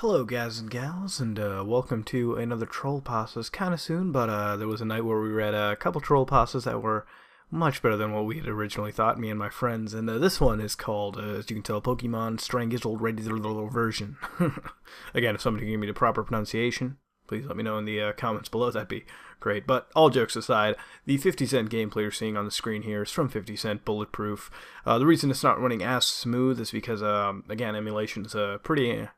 Hello guys and gals, and welcome to another Trollpastas. Kinda soon, but there was a night where we read a couple Trollpastas that were much better than what we had originally thought, me and my friends, and this one is called, as you can tell, Pokemon Strangizzle Redizzle version. Again, if somebody can give me the proper pronunciation, please let me know in the comments below, that'd be great. But all jokes aside, the 50 Cent gameplay you're seeing on the screen here is from 50 Cent Bulletproof. The reason it's not running as smooth is because, again, emulation is a pretty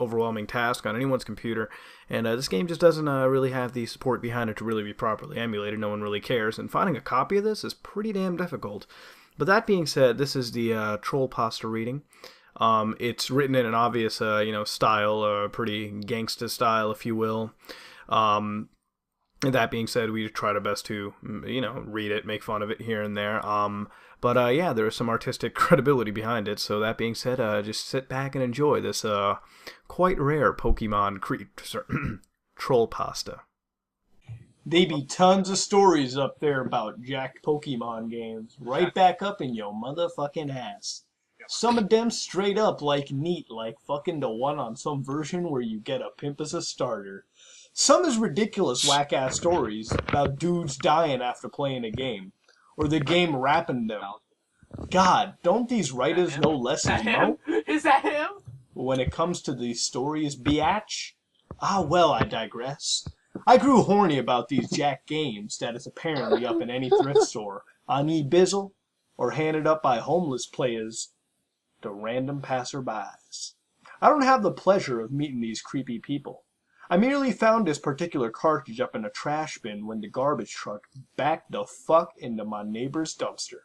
overwhelming task on anyone's computer, and this game just doesn't really have the support behind it to really be properly emulated. No one really cares, and finding a copy of this is pretty damn difficult. But that being said, this is the Trollpasta reading. It's written in an obvious style, pretty gangsta style, if you will. And that being said, we tried our best to, read it, make fun of it here and there. But yeah, there is some artistic credibility behind it. So that being said, just sit back and enjoy this quite rare Pokemon Trollpasta. They be tons of stories up there about jacked Pokemon games. Right back up in your motherfucking ass. Some of them straight up like neat, like fucking the one on some version where you get a pimp as a starter. Some is ridiculous whack-ass stories about dudes dying after playing a game. Or the game rapping them. God, don't these writers know lessons, Mo? Is that him? When it comes to these stories, biatch? Ah, well, I digress. I grew horny about these jack games that is apparently up in any thrift store, on eBizzle, or handed up by homeless players to random passerbys. I don't have the pleasure of meeting these creepy people. I merely found this particular cartridge up in a trash bin when the garbage truck backed the fuck into my neighbor's dumpster.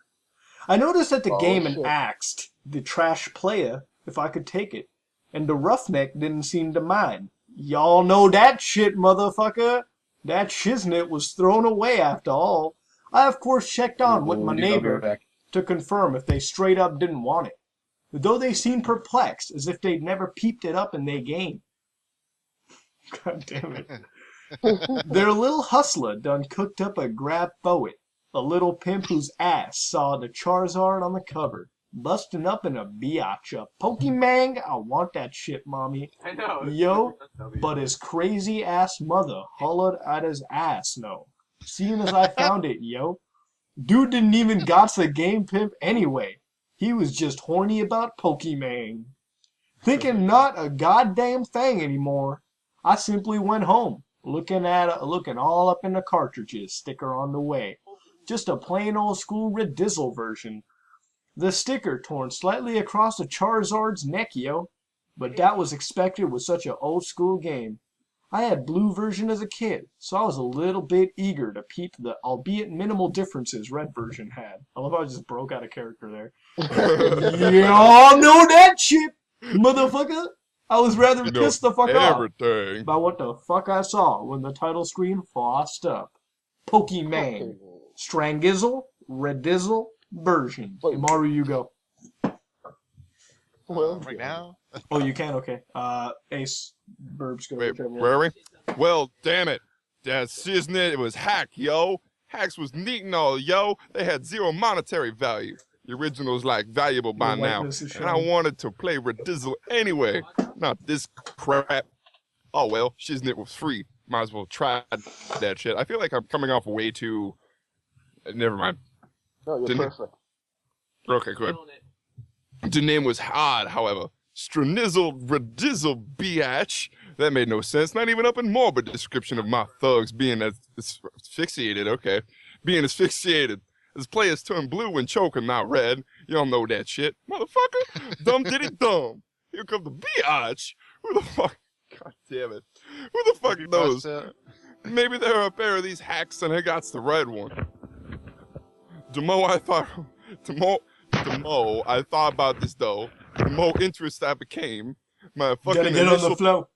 I noticed that the game and asked the trash player if I could take it, and the roughneck didn't seem to mind. Y'all know that shit, motherfucker. That shiznit was thrown away after all. I of course checked on with my neighbor to confirm if they straight up didn't want it, though they seemed perplexed as if they'd never peeped it up in their game. God damn it. Their little hustler done cooked up a grab poet, a little pimp whose ass saw the Charizard on the cover, busting up in a biatch. A Pokemang, I want that shit, mommy. I know. Yo, but his crazy ass mother hollered at his ass, no. Seeing as I found it, yo. Dude didn't even got the game pimp anyway. He was just horny about Pokemang. Thinking not a goddamn thing anymore. I simply went home, looking all up in the cartridges, sticker on the way. Just a plain old school Redizzle version. The sticker torn slightly across the Charizard's neck, yo. But that was expected with such an old school game. I had blue version as a kid, so I was a little bit eager to peep the albeit minimal differences red version had. I love how I just broke out of character there. Y'all know that shit, motherfucker. I was rather pissed the fuck off by what the fuck I saw when the title screen flossed up. Pokemon, Strangizzle, Redizzle version. Maru, you go. Well, right now. Oh, you can? Okay. Ace, Burbs, go. Wait, where are we? Well, damn it. That shiznit, it was hack, yo. Hacks was neat and all, yo. They had zero monetary value. The original's like valuable by now, and I wanted to play Redizzle anyway. Not this crap. Oh well, shiznit was free. Might as well try that shit. I feel like I'm coming off way too. Never mind. No, you're perfect. Okay, good. The name was hard, however. Strangizzle Redizzle biatch. That made no sense. Not even up in morbid description of my thugs being asphyxiated. Okay, being asphyxiated. His players turn blue when choking, not red. Y'all know that shit. Motherfucker. Dumb diddy dumb. Here comes the biatch. Who the fuck? God damn it. Who the fuck knows? Maybe there are a pair of these hacks and I got the right one. The more I thought about this though, the more interest I became. My fucking get on the flow.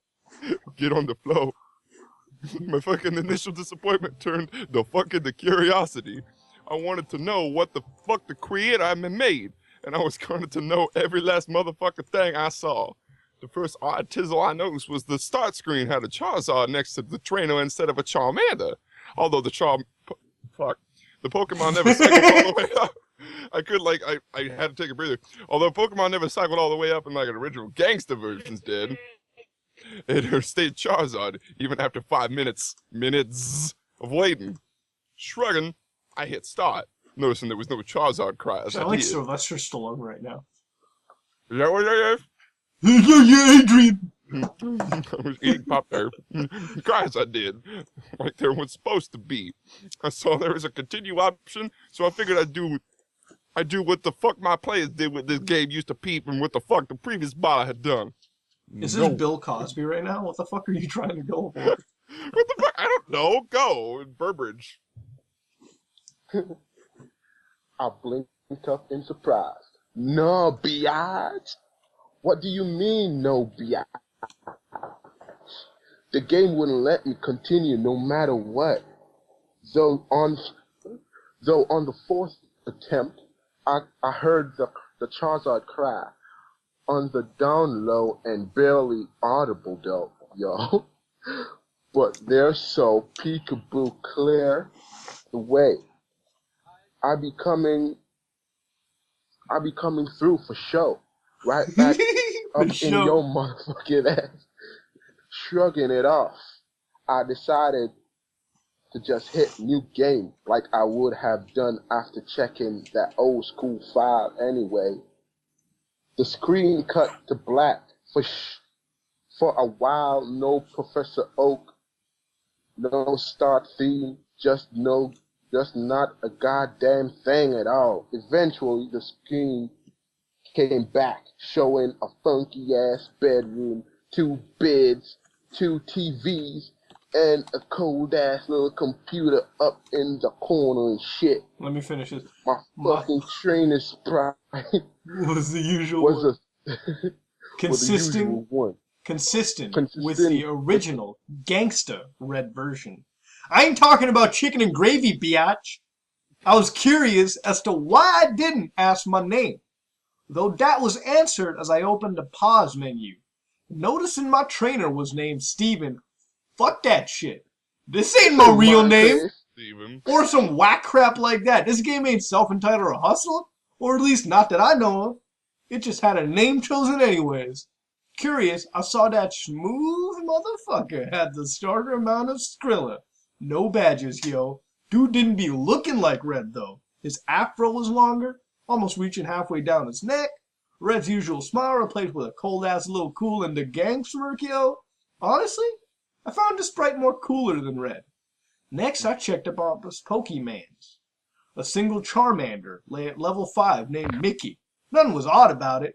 Get on the flow. My fucking initial disappointment turned the fuck into curiosity. I wanted to know what the fuck the creator I made, and I was going to know every last motherfucking thing I saw. The first odd tizzle I noticed was the start screen had a Charizard next to the trainer instead of a Charmander. Although the Pokemon never cycled all the way up. I had to take a breather. Although Pokemon never cycled all the way up in like an original gangster versions did. It stayed Charizard even after 5 minutes of waiting. Shrugging, I hit start, noticing there was no Charizard cry as I I like did. Sylvester Stallone right now. Is that what I have? Yeah, Adrian! I was eating pop there. Guys, I did. Like there was supposed to be. I saw there was a continue option, so I figured I'd do what the fuck my players did with this game used to peep and what the fuck the previous bot had done. Is this Bill Cosby right now? What the fuck are you trying to go for? What the fuck? I don't know. Go, Burbridge. I blinked up in surprise. No, biatch. What do you mean, no, biatch? The game wouldn't let me continue no matter what. Though on the fourth attempt, I heard the Charizard cry on the down low and barely audible though, yo. But they're so peekaboo clear the way. I be coming through for show. Right back up in your motherfucking ass. Shrugging it off, I decided to just hit new game like I would have done after checking that old school file anyway. The screen cut to black for a while, no Professor Oak, no start theme, just not a goddamn thing at all. Eventually the screen came back, showing a funky ass bedroom, 2 beds, 2 TVs, and a cold ass little computer up in the corner and shit. Let me finish this. My fucking trainer sprite was the usual was consistent with the original gangsta red version. I ain't talking about chicken and gravy, biatch. I was curious as to why I didn't ask my name, though that was answered as I opened the pause menu. Noticing my trainer was named Steven. Fuck that shit. This ain't my real name. Steven. Or some whack crap like that. This game ain't self-entitled or hustler. Or at least not that I know of. It just had a name chosen anyways. Curious, I saw that smooth motherfucker had the starter amount of Skrilla. No badges, yo. Dude didn't be looking like Red, though. His afro was longer, almost reaching halfway down his neck. Red's usual smile replaced with a cold-ass little cool in the gang smirk, yo. Honestly, I found this sprite more cooler than Red. Next, I checked about his Pokemans. A single Charmander lay at level 5 named Mickey. Nothing was odd about it.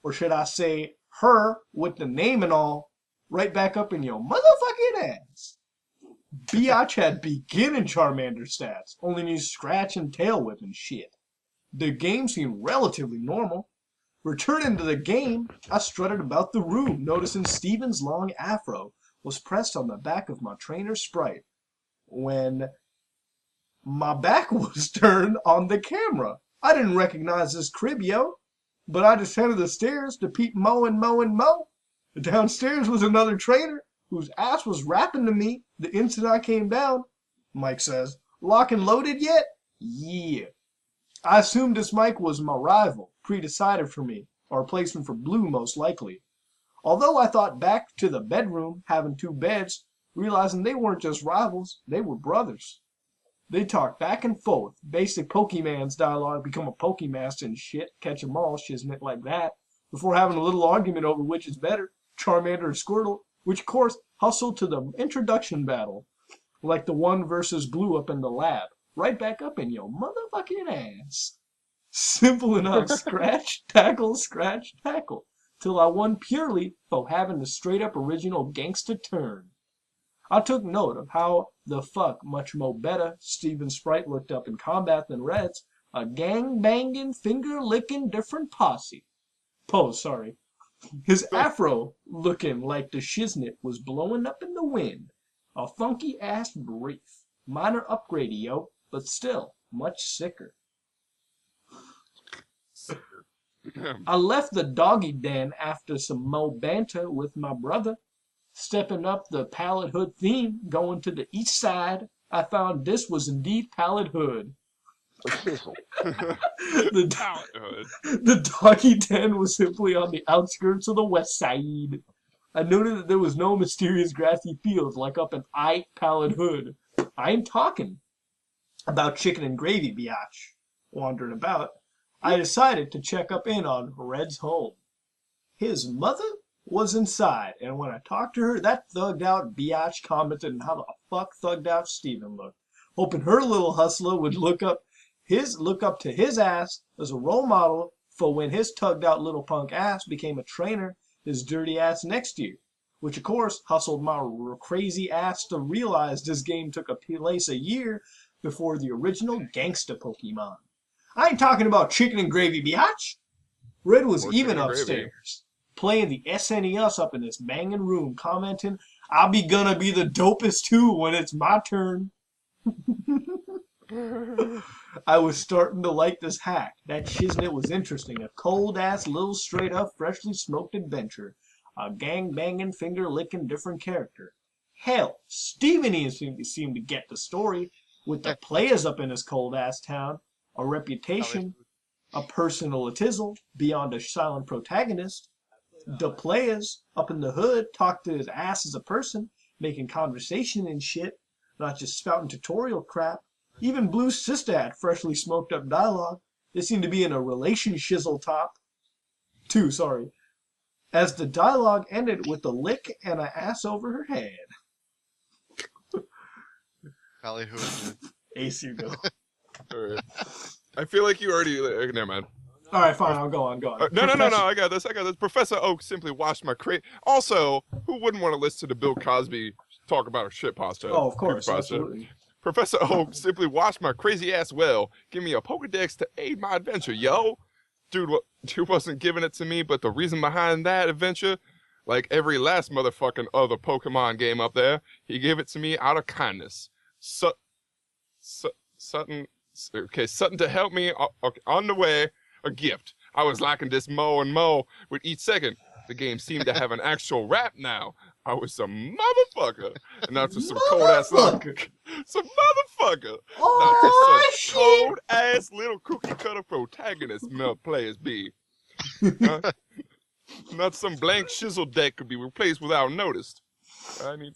Or should I say, her, with the name and all, right back up in your motherfucking ass. Biatch had beginning Charmander stats, only needs scratch and tail whip and shit. The game seemed relatively normal. Returning to the game, I strutted about the room, noticing Steven's long afro was pressed on the back of my trainer's sprite when my back was turned on the camera. I didn't recognize this crib, yo, but I descended the stairs to peep Mo and Mo and Mo. Downstairs was another trainer whose ass was rapping to me the instant I came down. Mike says, "Lock and loaded yet?" Yeah. I assumed this Mike was my rival, pre-decided for me, or a replacement for Blue most likely. Although I thought back to the bedroom, having 2 beds, realizing they weren't just rivals, they were brothers. They talked back and forth, basic Pokemans dialogue, become a Pokemaster and shit, catch 'em all, shiznit like that, before having a little argument over which is better, Charmander or Squirtle, which of course hustled to the introduction battle, like the one versus Blue up in the lab, right back up in your motherfucking ass. Simple enough, scratch, tackle, till I won purely for having the straight-up original gangsta turn. I took note of how the fuck much mo better Steven's sprite looked up in combat than Red's, a gang-banging, finger-licking different posse. Sorry. His afro, looking like the shiznit, was blowing up in the wind. A funky-ass brief. Minor upgrade, yo, but still much sicker. I left the doggy den after some mo banter with my brother. Stepping up the Pallet Hood theme, going to the east side, I found this was indeed Pallet Hood. The doggy den was simply on the outskirts of the west side. I noted that there was no mysterious grassy fields like up in I Pallid Hood. I ain't talking about chicken and gravy, biatch. Wandering about, I decided to check up in on Red's home. His mother was inside, and when I talked to her, that thugged out biatch commented on how the fuck thugged out Steven looked, hoping her little hustler would look up to his ass as a role model for when his tugged out little punk ass became a trainer his dirty ass next year, which of course hustled my crazy ass to realize this game took place a year before the original gangsta Pokemon. I ain't talking about chicken and gravy, biatch. Red was even upstairs, playing the SNES up in this banging room, commenting, "I'll be gonna be the dopest too when it's my turn." I was starting to like this hack. That shiznit was interesting. A cold-ass, little straight-up, freshly smoked adventure. A gang-banging, finger-licking, different character. Hell, Steven even seemed to get the story, with the players up in his cold-ass town, a reputation, a personal Redizzle, beyond a silent protagonist. The players up in the hood talked to his ass as a person, making conversation and shit, not just spouting tutorial crap. Even Blue's sister had freshly smoked up dialogue. They seemed to be in a relation-shizzle too, sorry. As the dialogue ended with a lick and an ass over her head. Ballyhoo. Ace, you go. Alright. I feel like you already. Never mind. Alright, fine, I'll go on. No, I got this. Professor Oak simply washed my crate. Also, who wouldn't want to listen to Bill Cosby talk about a shit pasta? Oh, of course, absolutely. Professor Oak simply washed my crazy ass well. Give me a Pokedex to aid my adventure, yo. Dude wasn't giving it to me, but the reason behind that adventure, like every last motherfucking other Pokemon game up there, he gave it to me out of kindness. Sutton to help me on the way, a gift. I was liking this more and more with each second. The game seemed to have an actual rap now. I was a motherfucker. And that's just some cold-ass little... Some motherfucker. Oh, not just some cold-ass little cookie-cutter protagonist players be. Not some blank shizzle deck could be replaced without notice. I need...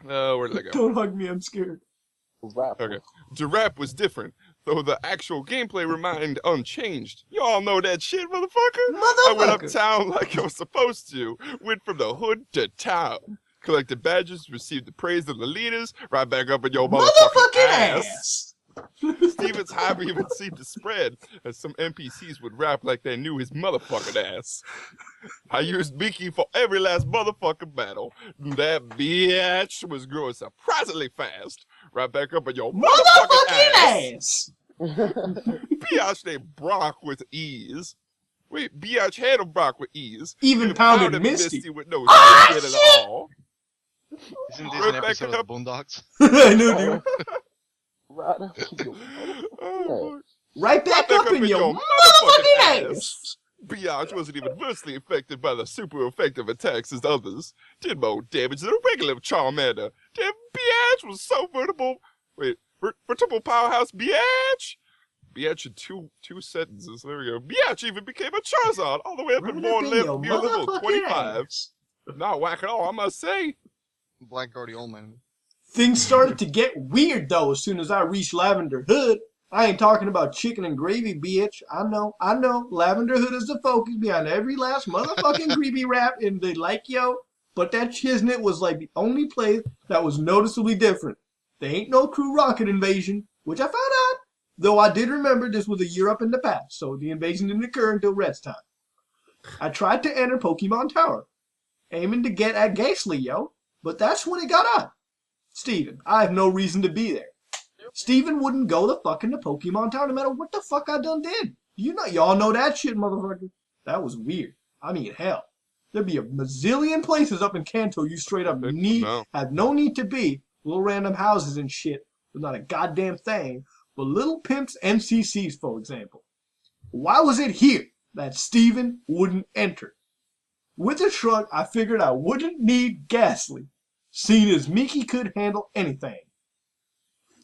where did I go? Don't hug me, I'm scared. Okay. The rap was different, though the actual gameplay remained unchanged. Y'all know that shit, motherfucker? I went uptown like I was supposed to. Went from the hood to town. Collected badges, received the praise of the leaders, right back up in your motherfucking ass. Steven's hobby even seemed to spread, as some NPCs would rap like they knew his motherfucking ass. I used Mickey for every last motherfucking battle. That bitch was growing surprisingly fast. Right back up in your motherfucking ass. Biatch named Brock with ease. Wait, Biatch handled Brock with ease. Even pounded Misty with no shit at all. Isn't this an episode of Boondocks? I know, dude. Right back up in your motherfucking ass. Biatch wasn't even versely affected by the super effective attacks as others. Did more damage than a regular Charmander. Damn, Biatch was so veritable. Wait, veritable powerhouse Biatch? Biatch in two sentences. There we go. Biatch even became a Charizard all the way up to level 25. Not whack at all, I must say. Black Guardy Old Man. Things started to get weird, though, as soon as I reached Lavender Hood. I ain't talking about chicken and gravy, bitch. I know. Lavender Hood is the focus behind every last motherfucking creepy rap in the yo. But that Chiznit was like the only place that was noticeably different. There ain't no crew rocket invasion, which I found out. Though I did remember this was a year up in the past, so the invasion didn't occur until Red's time. I tried to enter Pokemon Tower, aiming to get at Ghastly, yo. But that's when it got on. Steven, I have no reason to be there. Steven wouldn't go the fuck into Pokemon Town no matter what the fuck I done did. Y'all know that shit, motherfucker. That was weird. I mean, hell. There'd be a bazillion places up in Kanto you straight up have no need to be. Little random houses and shit. But not a goddamn thing. But little pimps NCCs, for example. Why was it here that Steven wouldn't enter? With a shrug, I figured I wouldn't need Ghastly, seeing as Mickey could handle anything.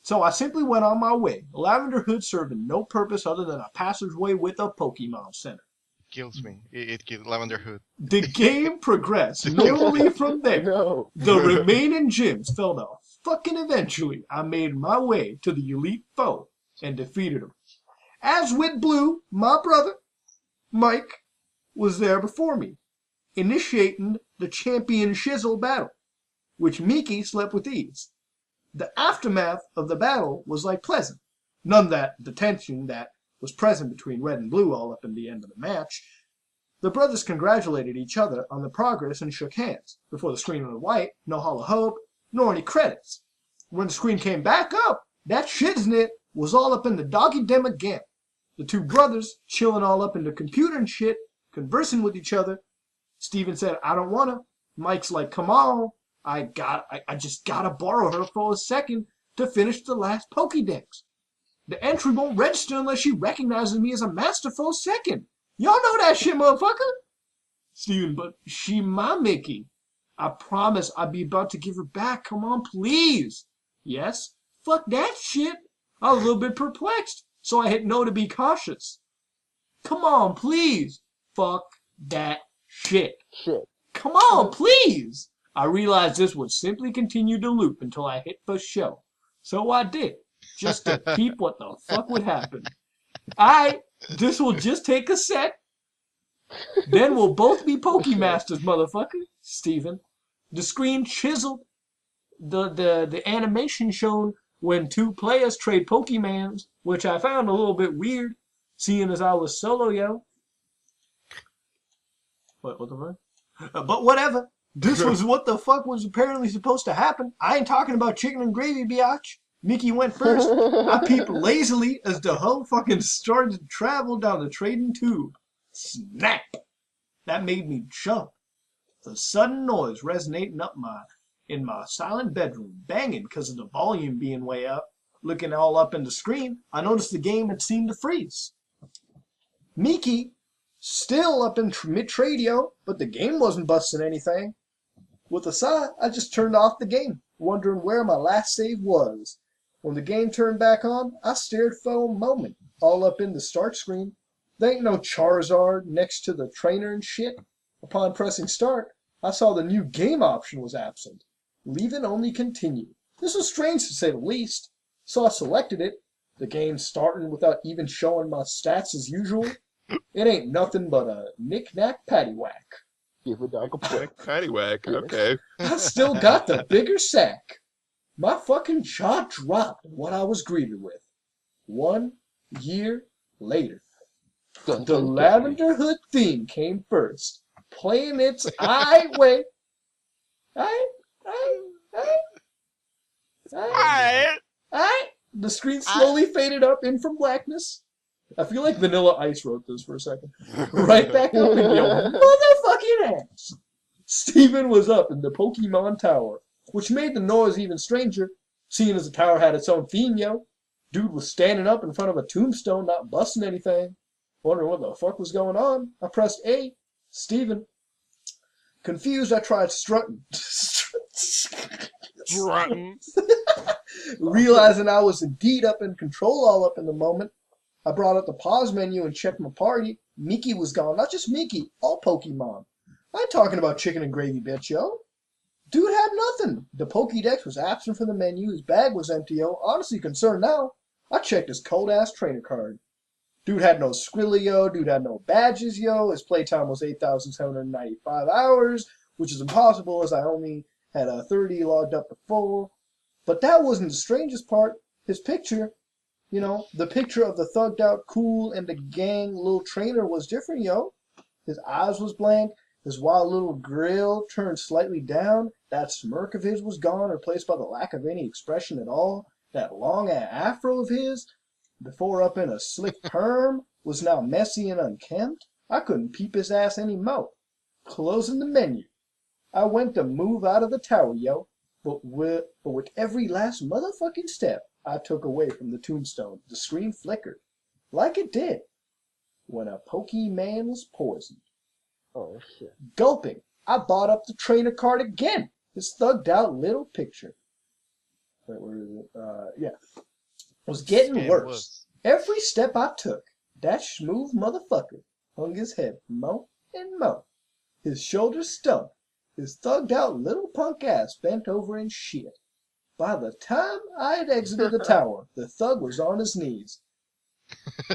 So I simply went on my way, Lavender Hood serving no purpose other than a passageway with a Pokemon Center. kills me. It kills Lavender Hood. The game progressed normally from there. No. The remaining gyms fell off. Fucking eventually, I made my way to the elite foe and defeated him. As with Blue, my brother, Mike, was there before me, initiating the champion shizzle battle, which Miki slept with ease. The aftermath of the battle was like pleasant. None that the tension that was present between Red and Blue all up in the end of the match. The brothers congratulated each other on the progress and shook hands. Before the screen went white, no Hall of Hope, nor any credits. When the screen came back up, that shiznit was all up in the doggy dem again. The two brothers chilling all up in the computer and shit, conversing with each other. Steven said, I don't wanna. Mike's like, come on. I just gotta borrow her for a second to finish the last Pokédex. The entry won't register unless she recognizes me as a master for a second. Y'all know that shit, motherfucker. Steven, but she my Mickey. I promise I'd be about to give her back. Come on, please. Yes? Fuck that shit. I was a little bit perplexed, so I hit no to be cautious. Come on, please. Fuck that shit. Come on, please. I realized this would simply continue to loop until I hit for show. So I did, just to peep what the fuck would happen. This will just take a sec. Then we'll both be Pokemasters, motherfucker. Steven. The screen chiseled. The animation shown when two players trade Pokemans, which I found a little bit weird, seeing as I was solo, yo. What the fuck? But whatever. This was what the fuck was apparently supposed to happen. I ain't talking about chicken and gravy, biatch. Mickey went first. I peeped lazily as the hoe fucking started to travel down the trading tube. Snap! That made me jump. The sudden noise resonating up in my silent bedroom, banging because of the volume being way up. Looking all up in the screen, I noticed the game had seemed to freeze. Mickey still up in mid-tradio, but the game wasn't busting anything. With a sigh, I just turned off the game, wondering where my last save was. When the game turned back on, I stared for a moment, all up in the start screen. There ain't no Charizard next to the trainer and shit. Upon pressing start, I saw the new game option was absent. Leaving only continue. This was strange to say the least. So I selected it. The game starting without even showing my stats as usual. It ain't nothing but a knick-knack paddywhack. Give a dog a prick. Paddywhack, okay. I still got the bigger sack. My fucking jaw dropped at what I was greeted with. 1 year later. The Lavender Hood theme came first, playing its way. The screen slowly faded up in from blackness. I feel like Vanilla Ice wrote this for a second. Right back up in your motherfucking ass. Steven was up in the Pokemon Tower, which made the noise even stranger, seeing as the tower had its own theme, yo. Dude was standing up in front of a tombstone, not busting anything. Wondering what the fuck was going on. I pressed A. Steven. Confused, I tried strutting. Strutting. Realizing I was indeed up in control all up in the moment, I brought up the pause menu and checked my party. Mickey was gone. Not just Mickey, all Pokemon. I ain't talking about chicken and gravy, bitch, yo. Dude had nothing. The Pokédex was absent from the menu. His bag was empty, yo. Honestly concerned now. I checked his cold-ass trainer card. Dude had no Skrillio. Dude had no badges, yo. His playtime was 8,795 hours, which is impossible as I only had 30 logged up before. But that wasn't the strangest part. His picture, you know, the picture of the thugged out, cool, and the gang little trainer was different, yo. His eyes was blank. His wild little grill turned slightly down. That smirk of his was gone, replaced by the lack of any expression at all. That long afro of his, before up in a slick perm, was now messy and unkempt. I couldn't peep his ass any more. Closing the menu. I went to move out of the tower, yo. But with every last motherfucking step I took away from the tombstone, the screen flickered. Like it did when a Pokemon was poisoned. Oh, shit. Gulping, I bought up the trainer card again. His thugged out little picture. Wait, where is it? Yeah. Was getting worse. Every step I took, that smooth motherfucker hung his head mo and mo. His shoulders stumped. His thugged out little punk ass bent over and shit. By the time I had exited the tower, the thug was on his knees.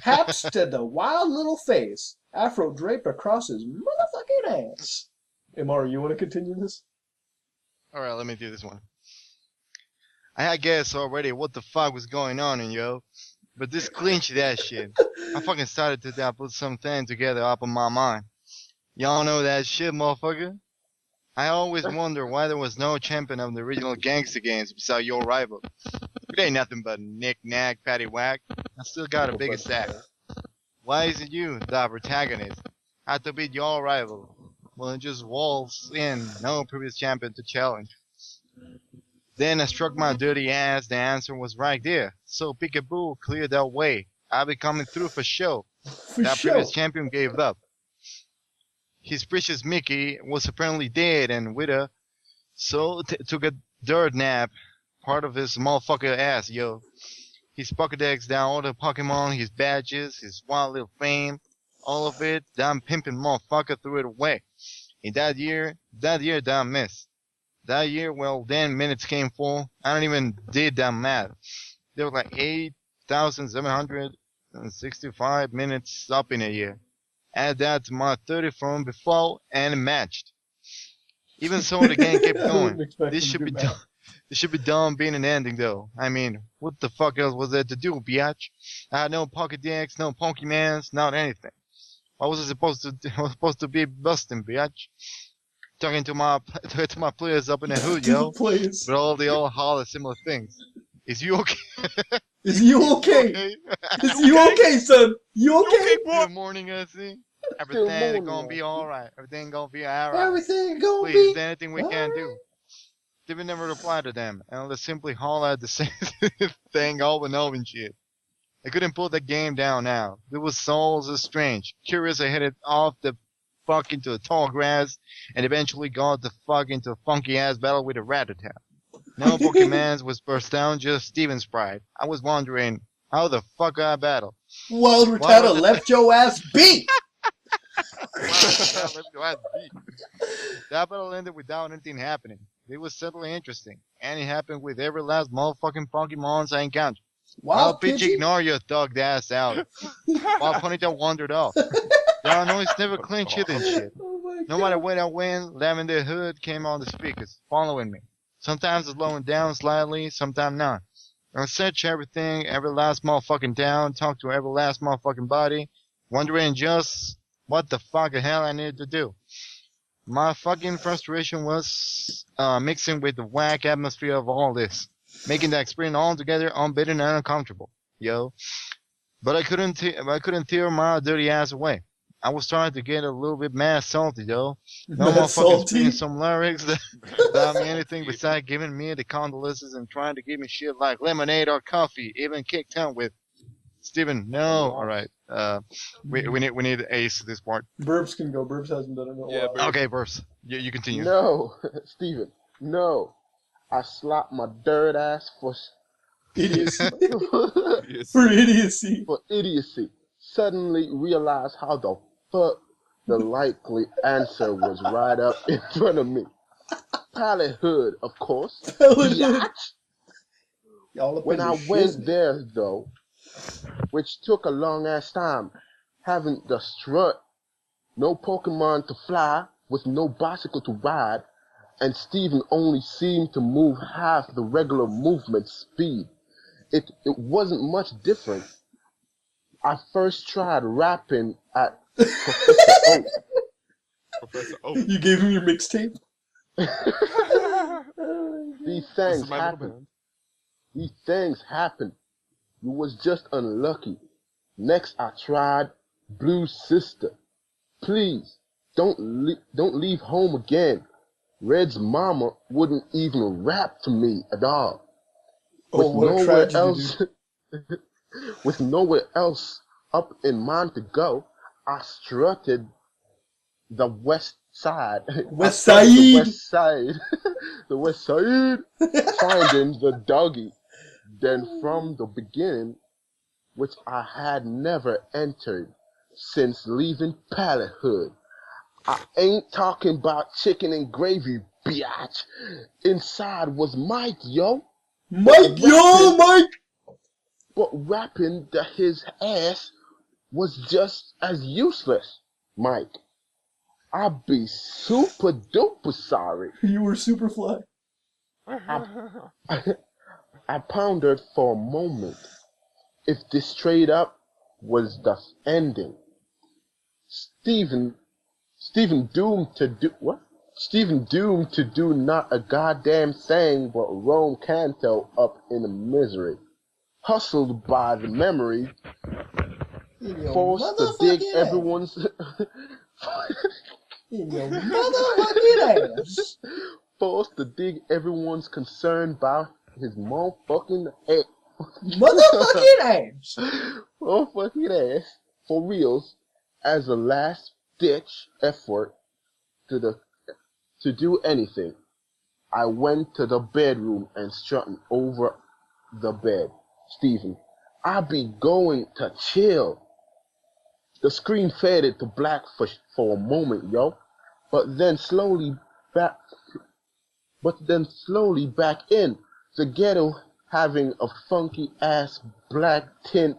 Haps to the wild little face, afro draped across his motherfucking ass. Amari, you want to continue this? Alright, let me do this one. I guess already what the fuck was going on, yo. But this clinched that shit. I fucking started to put something together up in my mind. Y'all know that shit, motherfucker? I always wonder why there was no champion of the original gangster games beside your rival. It ain't nothing but knick-knack, paddywhack. I still got a bigger stack. Why is it you, the protagonist, had to beat your rival? Well, it just walls in, no previous champion to challenge. Then I struck my dirty ass, the answer was right there. So Peekaboo cleared that way. I'll be coming through for show. That previous champion gave up. His precious Mickey was apparently dead and with her, so took a dirt nap. Part of his motherfucker ass, yo. His Pokedex down all the Pokemon, his badges, his wild little fame, all of it, damn pimpin' motherfucker threw it away. In that year, damn miss. That year, well, then minutes came full. I don't even did that math. There were like 8,765 minutes up in a year. Add that to my 30 from before, and it matched. Even so, the game kept going. This should be done being an ending, though. I mean, what the fuck else was there to do, biatch? I had no Pokédex, no Pokemans, not anything. What was I supposed to do? I was supposed to be busting, biatch. Talking to my players up in the hood, yo. But all they all holler similar things. Is you okay? Is you okay? Is you okay, son? You okay? Good morning, I see. Everything gonna be alright. Everything gonna be alright. Everything gonna Please, be. is there anything we can do? Steven never replied to them, and they simply holler at the same thing over and over and shit. I couldn't put the game down now. It was so strange. Curious, I headed off the fuck into the tall grass, and eventually got the fuck into a funky ass battle with a Rattata. No Pokemans was burst down, just Steven's pride. I was wondering, how the fuck I battle? Wild Rattata left your ass beat! That battle ended without anything happening. It was certainly interesting, and it happened with every last motherfucking Pokemons I encountered. I'll pitch ignore your thugged ass out. While Ponytail wandered off. Y'all know it's never clean shit and shit. No matter where I went, Lavender Hood came on the speakers, following me. Sometimes slowing down slightly, sometimes not. I'll search everything, every last motherfucking town, talk to every last motherfucking body, wondering just what the fuck the hell I needed to do. My fucking frustration was mixing with the whack atmosphere of all this, making the experience altogether unbidden and uncomfortable, yo. But I couldn't tear my dirty ass away. I was starting to get a little bit mad salty, though. No motherfucking spitting some lyrics that mean anything besides giving me the condolences and trying to give me shit like lemonade or coffee, even kicked out with Steven, no. Alright. We need Ace this part. Burbs can go. Burbs hasn't done it in a while. Okay, Burbs. You continue. No, Steven. No. I slapped my dirt ass for idiocy. For idiocy. For idiocy. Suddenly realized how the fuck the likely answer was right up in front of me. Pallet Hood, of course. Pallet Hood. When I went there, though, which took a long ass time, having the strut, no Pokemon to fly, with no bicycle to ride, and Steven only seemed to move half the regular movement speed. It wasn't much different. I first tried rapping at Professor Oak. Professor Oak. You gave him your mixtape? These things happen. These things happen. You was just unlucky. Next I tried Blue Sister. Please, don't leave home again. Red's mama wouldn't even rap to me at all. With nowhere else up in mind to go, I strutted the west side. West side. The west side. The west side. Finding the doggy. Then from the beginning, which I had never entered, since leaving Pallethood. I ain't talking about chicken and gravy, biatch. Inside was Mike, yo. Mike, yo, Mike! But rapping that his ass was just as useless, Mike. I'd be super duper sorry. You were super fly. I pondered for a moment if this straight up was the ending. Stephen doomed to do what? Stephen doomed to do not a goddamn thing but roam Canto up in a misery. Hustled by the memory, forced to dig everyone's in your motherfucking ass. Forced to dig everyone's concern about his motherfucking ass. Motherfucking ass. Motherfucking ass. For reals, as a last ditch effort to do anything. I went to the bedroom and strutting over the bed. Stephen, I be going to chill. The screen faded to black for a moment, yo. But then slowly back in. The ghetto having a funky ass black tint.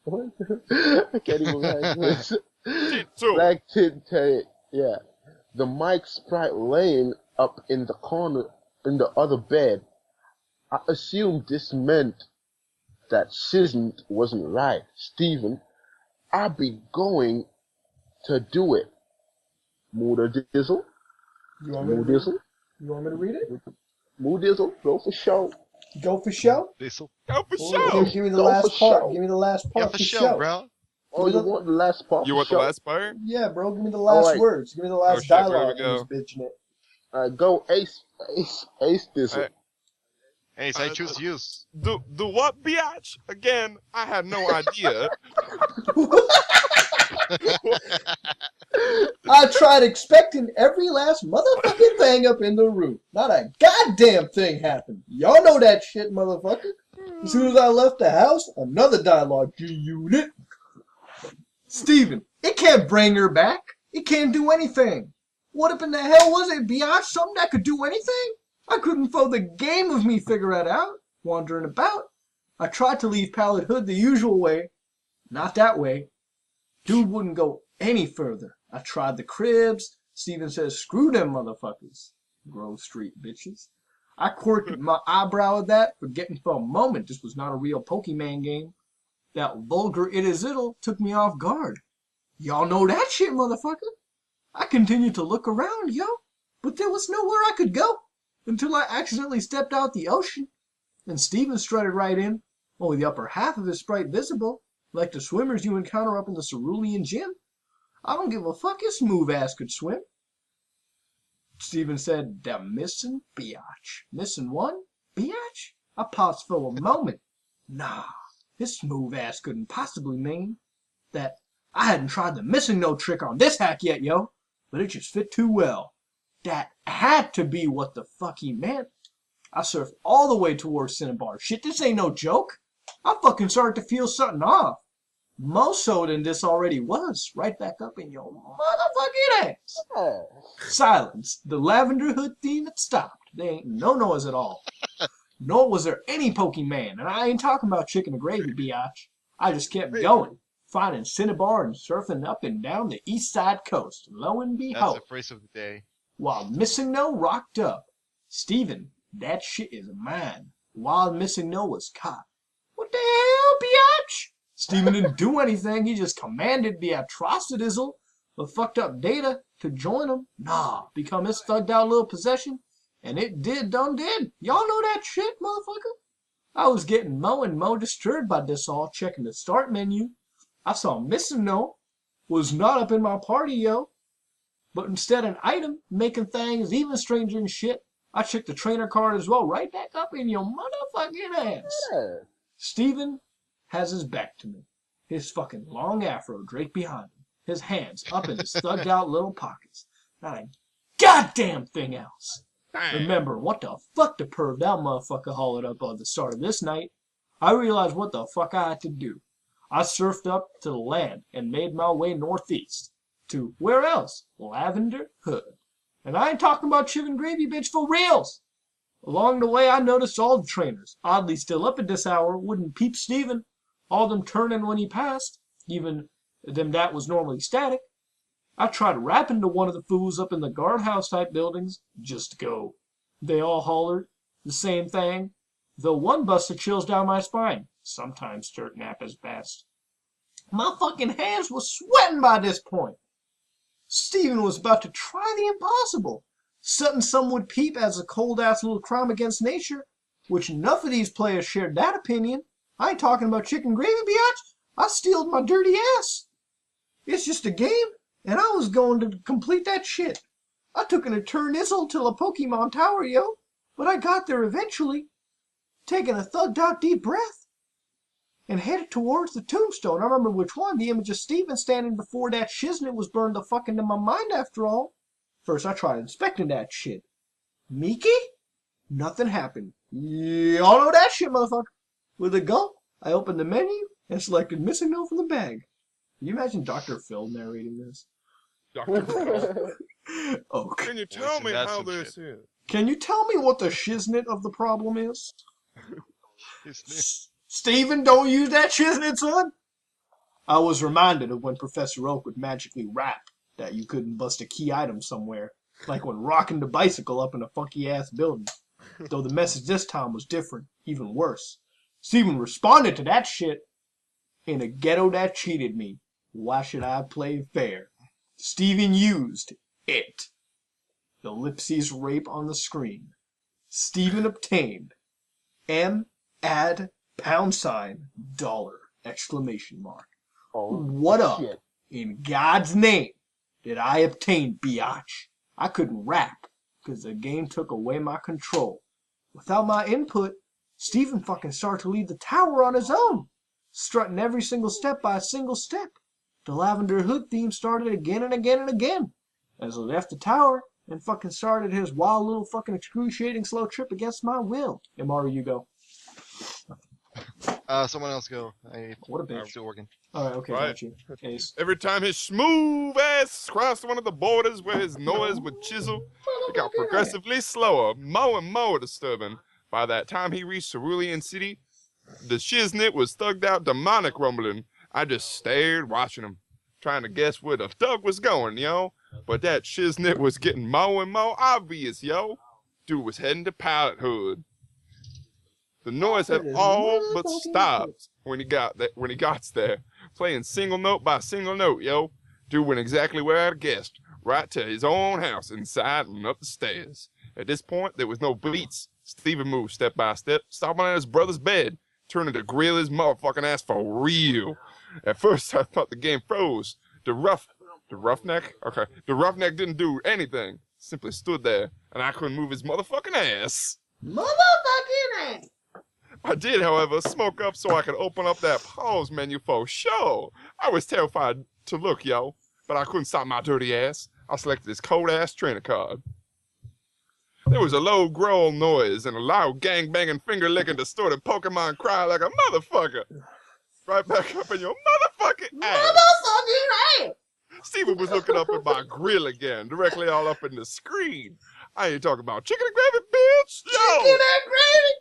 What? I can't even write this. Black tint, yeah. The mic sprite laying up in the corner in the other bed. I assumed this meant that shizn't wasn't right. Stephen, I be going to do it. Redizzle. You want me to read it? Redizzle, go for show. Go for show? Diesel. Go for show. Give me the last part. Give me the last part. Yeah, for show, bro. Oh, you want the last part? You want the last part? Yeah, bro. Give me the last words. Give me the last dialogue in this bitch in it. Go Ace this. Ace, I choose use. Do what, biatch? Again, I had no idea. I tried expecting every last motherfucking thing up in the room. Not a goddamn thing happened. Y'all know that shit, motherfucker. As soon as I left the house, another dialogue G-Unit. Steven, it can't bring her back. It can't do anything. What up in the hell was it, biatch? Something that could do anything? I couldn't for the game of me figure it out. Wandering about. I tried to leave Pallethood the usual way. Not that way. Dude wouldn't go any further. I tried the cribs. Steven says, screw them motherfuckers. Grove Street bitches. I quirked my eyebrow at that, forgetting for a moment this was not a real Pokemon game. That vulgar Redizzle took me off guard. Y'all know that shit, motherfucker. I continued to look around, yo, but there was nowhere I could go until I accidentally stepped out the ocean. And Steven strutted right in, only the upper half of his sprite visible, like the swimmers you encounter up in the Cerulean Gym. I don't give a fuck if smooth ass could swim. Steven said, "They're missing biatch." Missing one? Biatch? I paused for a moment. Nah, his smooth ass couldn't possibly mean that. I hadn't tried the missing no trick on this hack yet, yo, but it just fit too well. That had to be what the fuck he meant. I surfed all the way towards Cinnabar. Shit, this ain't no joke. I fucking started to feel something off. More so than this already was. Right back up in your motherfucking ass. Oh. Silence. The lavender hood theme had stopped. There ain't no noise at all. Nor was there any Pokemon. And I ain't talking about chicken and gravy, biatch. I just kept going, finding Cinnabar and surfing up and down the east side coast. Lo and behold. That's the phrase of the day. While Missing No rocked up. Steven, that shit is mine. While Missing No was caught. What the hell, biatch? Steven didn't do anything. He just commanded the Redizzle, the fucked up data, to join him. Nah, become his thugged out little possession. And it done did. Y'all know that shit, motherfucker? I was getting more and more disturbed by this all, checking the start menu. I saw Missing No was not up in my party, yo. But instead an item, making things even stranger and shit. I checked the trainer card as well, right back up in your motherfucking ass. Yeah. Steven has his back to me. His fucking long afro draped behind him. His hands up in his thugged out little pockets. Not a goddamn thing else. Remember what the fuck the perv that motherfucker hollered up on the start of this night. I realized what the fuck I had to do. I surfed up to the land and made my way northeast. To where else? Lavender Hood. And I ain't talking about chicken gravy, bitch, for reals. Along the way, I noticed all the trainers, oddly still up at this hour, wouldn't peep Steven. All them turning when he passed, even them that was normally static. I tried rapping to one of the fools up in the guardhouse type buildings, just go. They all hollered the same thing, though one busted chills down my spine. Sometimes dirt nap is best. My fucking hands were sweating by this point. Steven was about to try the impossible. Something some would peep as a cold-ass little crime against nature, which enough of these players shared that opinion. I ain't talking about chicken gravy, biatch. I stealed my dirty ass. It's just a game, and I was going to complete that shit. I took an Eternizzle till a Pokemon Tower, yo, but I got there eventually, taking a thugged-out deep breath, and headed towards the tombstone. I remember which one. The image of Steven standing before that shiznit was burned the fuck into my mind after all. First, I tried inspecting that shit. Miki? Nothing happened. Y'all know that shit, motherfucker. With a gulp, I opened the menu and selected missing note from the bag. Can you imagine Dr. Phil narrating this? Dr. Phil. Oh, Can you tell me that's how some this shit. is? can you tell me what the shiznit of the problem is? Steven, don't use that shiznit, son. I was reminded of when Professor Oak would magically rap that you couldn't bust a key item somewhere, like when rocking the bicycle up in a funky-ass building. Though the message this time was different, even worse. Steven responded to that shit in a ghetto that cheated me. Why should I play fair? Steven used it. Ellipses rape on the screen. Steven obtained $, $, exclamation mark. Oh, What up? shit. In God's name did I obtain, biatch? I couldn't rap because the game took away my control. Without my input, Steven fucking started to lead the tower on his own, strutting every single step by a single step. The Lavender Hood theme started again and again and again as I left the tower and fucking started his wild little fucking excruciating slow trip against my will. Mario, you go. Someone else go. What a I'm bitch. still working. All right, okay, Right. got you. Ace. Every time his smooth ass crossed one of the borders where his noise would chisel, it got progressively slower, more and more disturbing. By that time he reached Cerulean City, the shiznit was thugged out demonic rumbling. I just stared, watching him, trying to guess where the thug was going, yo. But that shiznit was getting more and more obvious, yo. Dude was heading to Pilot Hood. The noise had all but stopped when he got there, playing single note by single note, yo. Dude went exactly where I'd guessed, right to his own house, inside and up the stairs. At this point, there was no beats. Steven moved step by step, stopping at his brother's bed, turning to grill his motherfucking ass for real. At first, I thought the game froze. The roughneck didn't do anything. Simply stood there, and I couldn't move his motherfucking ass. Motherfucking ass! I did, however, smoke up so I could open up that pause menu for show. I was terrified to look, yo, but I couldn't stop my dirty ass. I selected his cold-ass trainer card. There was a low growl noise and a loud gang-banging, finger-licking, distorted Pokemon cry like a motherfucker. Right back up in your motherfucking ass. Motherfucking ass! Steven was looking up at my grill again, directly all up in the screen. I ain't talking about chicken and gravy, bitch. Yo! Chicken and gravy!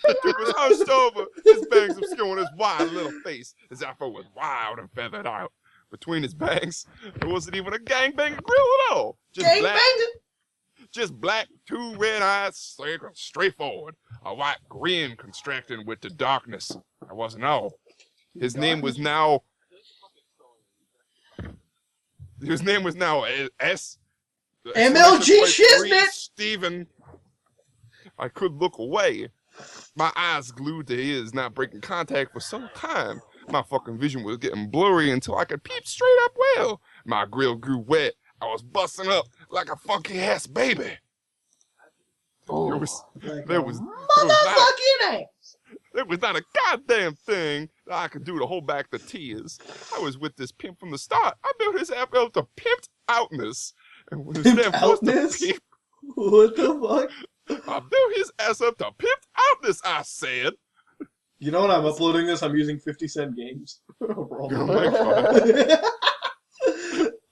The dude was hunched over, his bangs obscuring his wide little face. His afro was wild and feathered out. Between his bangs, there wasn't even a gangbanging grill at all. Just black, two red eyes, straightforward. A white grin contracting with the darkness. That wasn't all. His name was now S. MLG Shiznit! Steven. I could look away. My eyes glued to his, not breaking contact for some time. My fucking vision was getting blurry until I could peep straight up well. My grill grew wet. I was busting up like a funky ass baby. There was not a goddamn thing that I could do to hold back the tears. I was with this pimp from the start. I built his app up to pimped outness. And when his damn forced to pimp, what the fuck? I built his ass up to pimped outness, I said. You know when I'm uploading this, I'm using 50-cent games. Oh my god.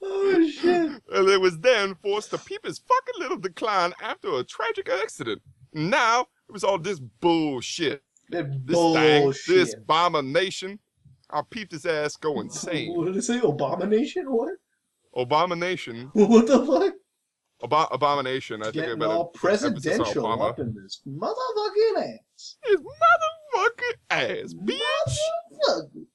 Oh shit. And it was then forced to peep his fucking little decline after a tragic accident. Now, it was all this bullshit. This thing, this abomination. I peeped his ass go insane. What did it say? Abomination? What? Abomination. What the fuck? Abomination. I think I Getting better all put emphasis on presidential Obama. up in this motherfucking ass. His motherfucking ass, bitch. Motherfucker.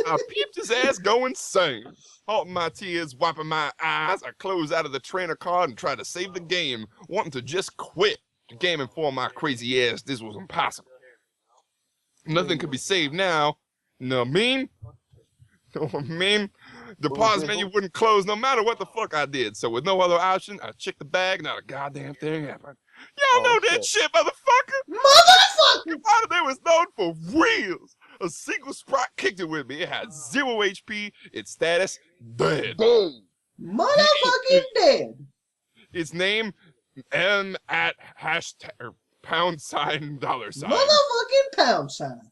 I peeped his ass go insane. Halting my tears, wiping my eyes, I closed out of the trainer car and tried to save the game, wanting to just quit. The game informed my crazy ass this was impossible. Nothing could be saved now. Know what I mean? Know what I mean? The pause menu wouldn't close no matter what the fuck I did. So with no other option, I checked the bag, not a goddamn thing happened. Y'all know that shit, motherfucker! Motherfucker! Out of there was known for reals. A single sprite kicked it with me. It had 0 HP. Its status, dead. Motherfucking dead. Its name, M at hashtag $$ $sign. Motherfucking pound sign.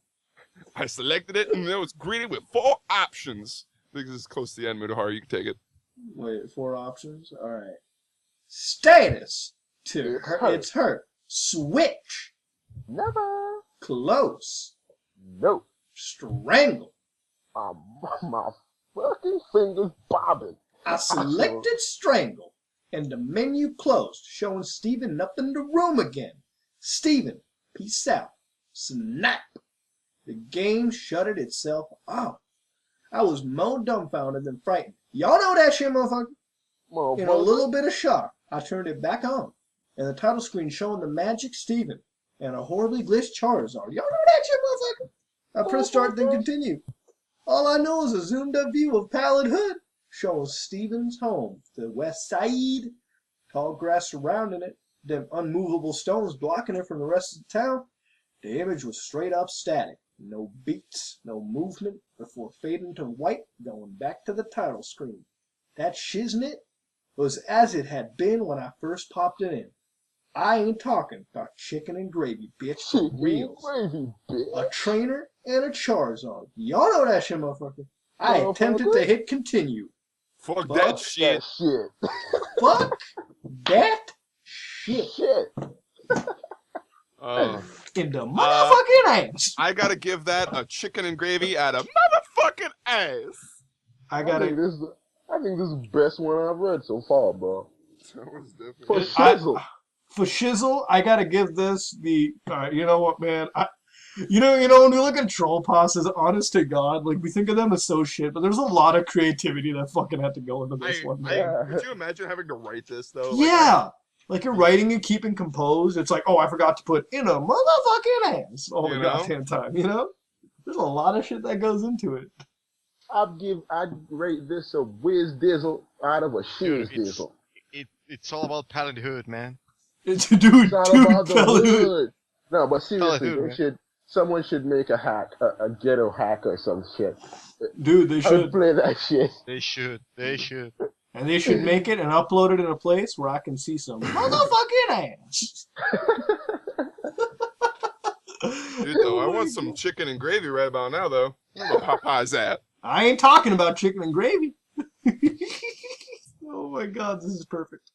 I selected it and it was greeted with 4 options. I think this is close to the end, Mudahara. You can take it. Wait, 4 options? Alright. Status. It's hurt. Switch. Never. Close. No. Strangle. My fucking fingers bobbing. I selected strangle, and the menu closed, showing Steven up in the room again. Steven, peace out. Snap. The game shuttered itself off. I was more dumbfounded than frightened. Y'all know that shit, motherfucker? In a little bit of shock, I turned it back on, and the title screen showing the magic Steven and a horribly glitched Charizard. Y'all know that shit, motherfucker? I pressed start, then continue. All I know is a zoomed up view of Pallid Hood showing Steven's home, the west side. Tall grass surrounding it, them unmovable stones blocking it from the rest of the town. The image was straight up static. No beats, no movement, before fading to white, going back to the title screen. That shiznit was as it had been when I first popped it in. I ain't talking about chicken and gravy, bitch, for reals. A trainer and a Charizard. Y'all know that shit, motherfucker. I attempted to hit continue. Fuck that shit. Fuck that shit. In the motherfucking ass. I gotta give that a chicken and gravy out of motherfucking ass. I think this is the best one I've read so far, bro. That was different. For shizzle. For shizzle, I gotta give this the. You know what, man? You know, when we look at Trollpasta, honest to God, like we think of them as so shit, but there's a lot of creativity that fucking had to go into this one. Could you imagine having to write this though? Yeah. Like you're writing and keeping composed. It's like, oh, I forgot to put in a motherfucking ass all the goddamn time. You know, there's a lot of shit that goes into it. I'd rate this a Redizzle out of a Strangizzle. It's all about Pallid Hood, man. It's about the hood. No, but seriously, someone should make a hack, a ghetto hack or some shit. Dude, they should play that shit. They should. And they should make it and upload it in a place where I can see some motherfucking ass. Dude, though, I want some chicken and gravy right about now, though. Where Popeye's at? I ain't talking about chicken and gravy. Oh my God, this is perfect.